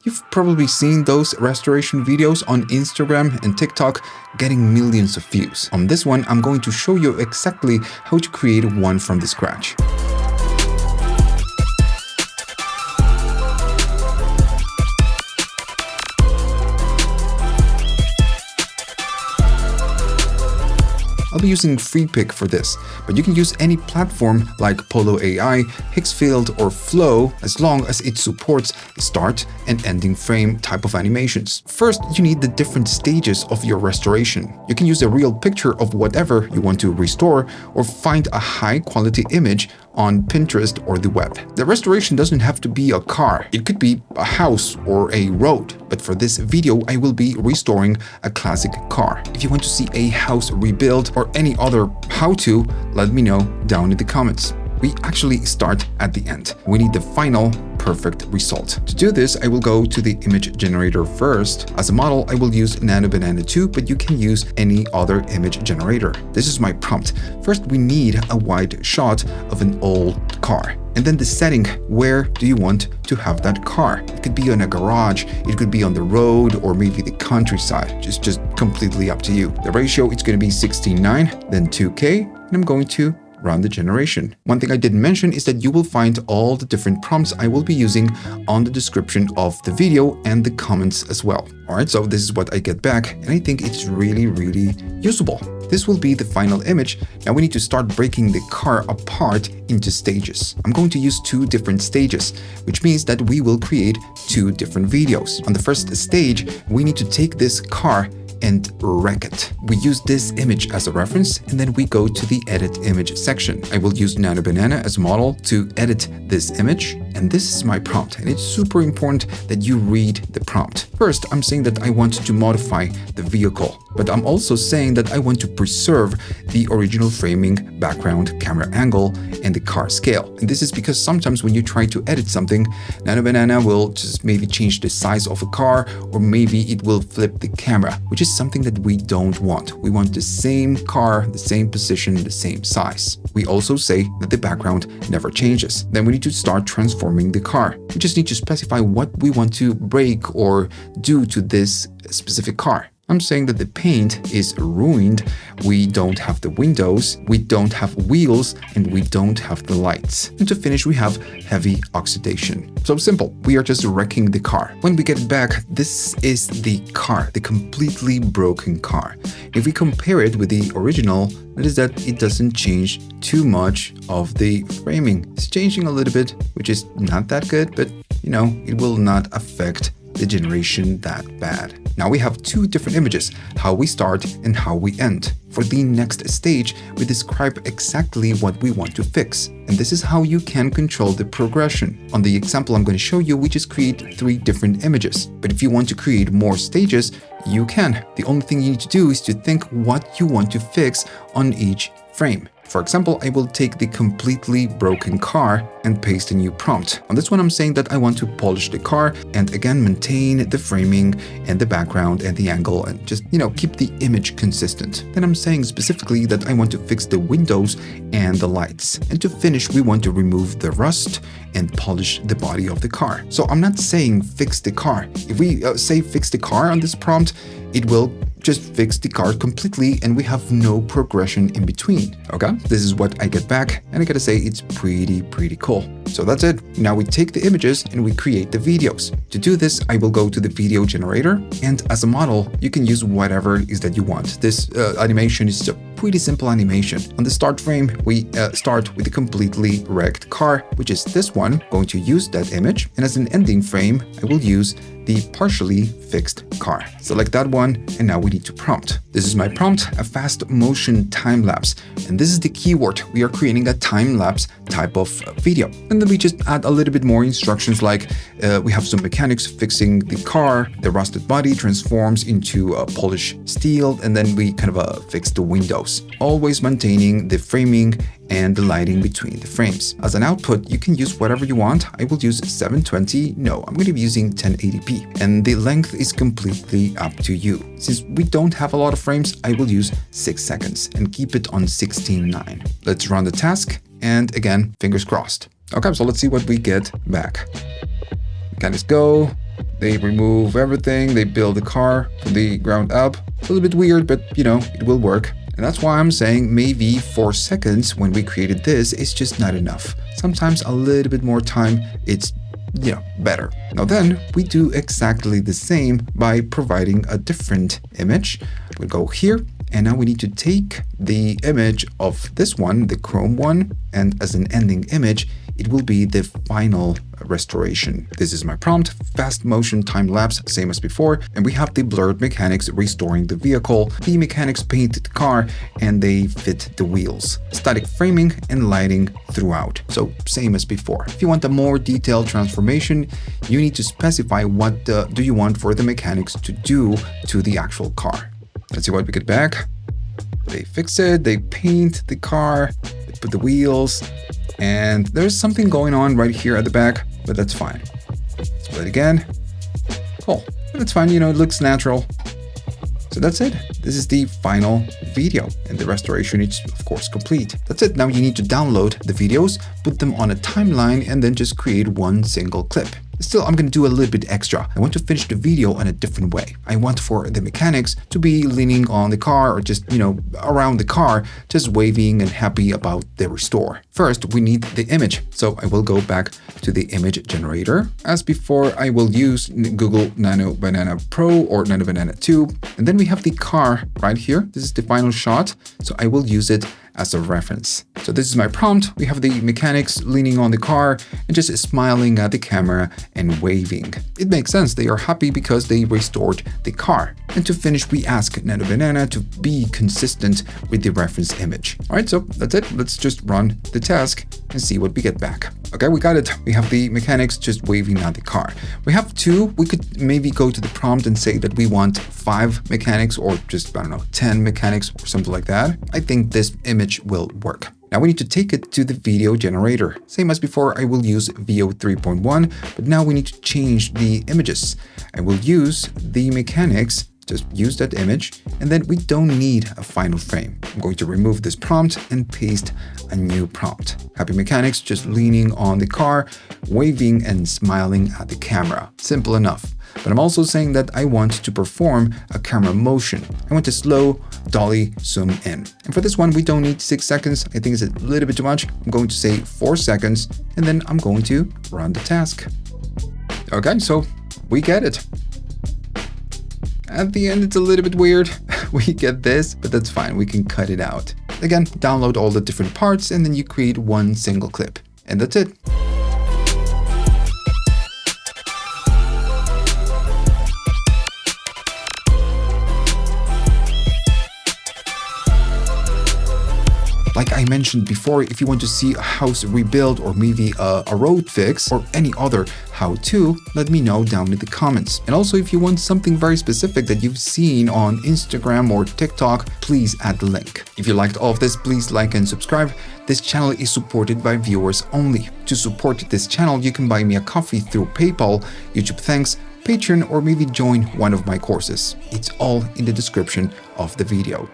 You've probably seen those restoration videos on Instagram and TikTok getting millions of views. On this one, I'm going to show you exactly how to create one from the scratch. I'll be using FreePic for this, but you can use any platform like Polo AI, Higgsfield, or Flow as long as it supports start and ending frame type of animations. First, you need the different stages of your restoration. You can use a real picture of whatever you want to restore or find a high-quality image on Pinterest or the web. The restoration doesn't have to be a car. It could be a house or a road. But for this video, I will be restoring a classic car. If you want to see a house rebuild or any other how-to, let me know down in the comments. We actually start at the end. We need the final perfect result. To do this, I will go to the image generator first. As a model, I will use Nano Banana 2, but you can use any other image generator. This is my prompt. First, we need a wide shot of an old car. And then the setting, where do you want to have that car? It could be in a garage, it could be on the road, or maybe the countryside. Just completely up to you. The ratio is going to be 16:9, then 2K, and I'm going to run the generation. One thing I didn't mention is that you will find all the different prompts I will be using on the description of the video and the comments as well. Alright, so this is what I get back, and I think it's really usable. This will be the final image. Now we need to start breaking the car apart into stages. I'm going to use 2 different stages, which means that we will create 2 different videos. On the first stage, we need to take this car and wreck it. We use this image as a reference, and then we go to the edit image section. I will use Nano Banana as a model to edit this image, and this is my prompt, and it's super important that you read the prompt. First, I'm saying that I want to modify the vehicle, but I'm also saying that I want to preserve the original framing, background, camera angle, and the car scale. And this is because sometimes when you try to edit something, Nano Banana will just maybe change the size of a car, or maybe it will flip the camera, which is something that we don't want. We want the same car, the same position, the same size. We also say that the background never changes. Then we need to start transforming the car. We just need to specify what we want to break or do to this specific car. I'm saying that the paint is ruined, we don't have the windows, we don't have wheels, and we don't have the lights. And to finish, we have heavy oxidation. So simple, we are just wrecking the car. When we get it back, this is the car, the completely broken car. If we compare it with the original, notice that it doesn't change too much of the framing. It's changing a little bit, which is not that good, but you know, it will not affect the generation that bad. Now we have 2 different images, how we start and how we end. For the next stage, we describe exactly what we want to fix. And this is how you can control the progression. On the example I'm going to show you, we just create 3 different images. But if you want to create more stages, you can. The only thing you need to do is to think what you want to fix on each frame. For example, I will take the completely broken car and paste a new prompt. On this one, I'm saying that I want to polish the car and again maintain the framing and the background and the angle and just, keep the image consistent. Then I'm saying specifically that I want to fix the windows and the lights. And to finish, we want to remove the rust and polish the body of the car. So I'm not saying fix the car. If we say fix the car on this prompt, it will just fix the car completely and we have no progression in between. Okay, this is what I get back, and I gotta say it's pretty cool. So that's it. Now we take the images and we create the videos. To do this, I will go to the video generator, and as a model, you can use whatever it is that you want. This animation is a pretty simple animation. On the start frame, we start with a completely wrecked car, which is this one. Going to use that image, and as an ending frame, I will use the partially fixed car. Select that one, and now we need to prompt. This is my prompt, a fast motion time lapse, and this is the keyword. We are creating a time lapse type of video. And then we just add a little bit more instructions, like we have some mechanics fixing the car, the rusted body transforms into a polished steel, and then we kind of fix the windows, always maintaining the framing and the lighting between the frames. As an output, you can use whatever you want. I will use 720. No, I'm going to be using 1080p. And the length is completely up to you. Since we don't have a lot of frames, I will use 6 seconds and keep it on 16:9. Let's run the task. And again, fingers crossed. Okay, so let's see what we get back. Mechanics go. They remove everything. They build the car from the ground up. A little bit weird, but it will work. And that's why I'm saying maybe 4 seconds when we created this is just not enough. Sometimes a little bit more time, it's better. Now then, we do exactly the same by providing a different image. We'll go here, and now we need to take the image of this one, the chrome one, and as an ending image, it will be the final restoration. This is my prompt, fast motion time lapse, same as before, and we have the blurred mechanics restoring the vehicle. The mechanics painted the car and they fit the wheels. Static framing and lighting throughout. So same as before. If you want a more detailed transformation, you need to specify what do you want for the mechanics to do to the actual car. Let's see what we get back. They fix it, they paint the car, they put the wheels, and there's something going on right here at the back, but that's fine. Let's play it again. Cool. That's fine, it looks natural. So that's it. This is the final video, and the restoration is of course complete. That's it. Now you need to download the videos, put them on a timeline, and then just create one single clip. Still, I'm going to do a little bit extra. I want to finish the video in a different way. I want for the mechanics to be leaning on the car or just, around the car, just waving and happy about the restore. First, we need the image. So I will go back to the image generator. As before, I will use Google Nano Banana Pro or Nano Banana 2. And then we have the car right here. This is the final shot. So I will use it as a reference. So this is my prompt. We have the mechanics leaning on the car and just smiling at the camera and waving. It makes sense. They are happy because they restored the car. And to finish, we ask Nano Banana to be consistent with the reference image. All right, so that's it. Let's just run the task and see what we get back. Okay, we got it. We have the mechanics just waving at the car. We have 2. We could maybe go to the prompt and say that we want 5 mechanics or just, 10 mechanics or something like that. I think this image will work. Now we need to take it to the video generator. Same as before, I will use VO 3.1, but now we need to change the images. I will use the mechanics, just use that image, and then we don't need a final frame. I'm going to remove this prompt and paste a new prompt. Happy mechanics just leaning on the car, waving and smiling at the camera. Simple enough. But I'm also saying that I want to perform a camera motion. I want to slow, dolly, zoom in. And for this one, we don't need 6 seconds. I think it's a little bit too much. I'm going to say 4 seconds, and then I'm going to run the task. Okay, so we get it. At the end, it's a little bit weird. We get this, but that's fine. We can cut it out. Again, download all the different parts, and then you create one single clip. And that's it. Like I mentioned before, if you want to see a house rebuild or maybe a road fix or any other how-to, let me know down in the comments. And also, if you want something very specific that you've seen on Instagram or TikTok, please add the link. If you liked all of this, please like and subscribe. This channel is supported by viewers only. To support this channel, you can buy me a coffee through PayPal, YouTube Thanks, Patreon, or maybe join one of my courses. It's all in the description of the video.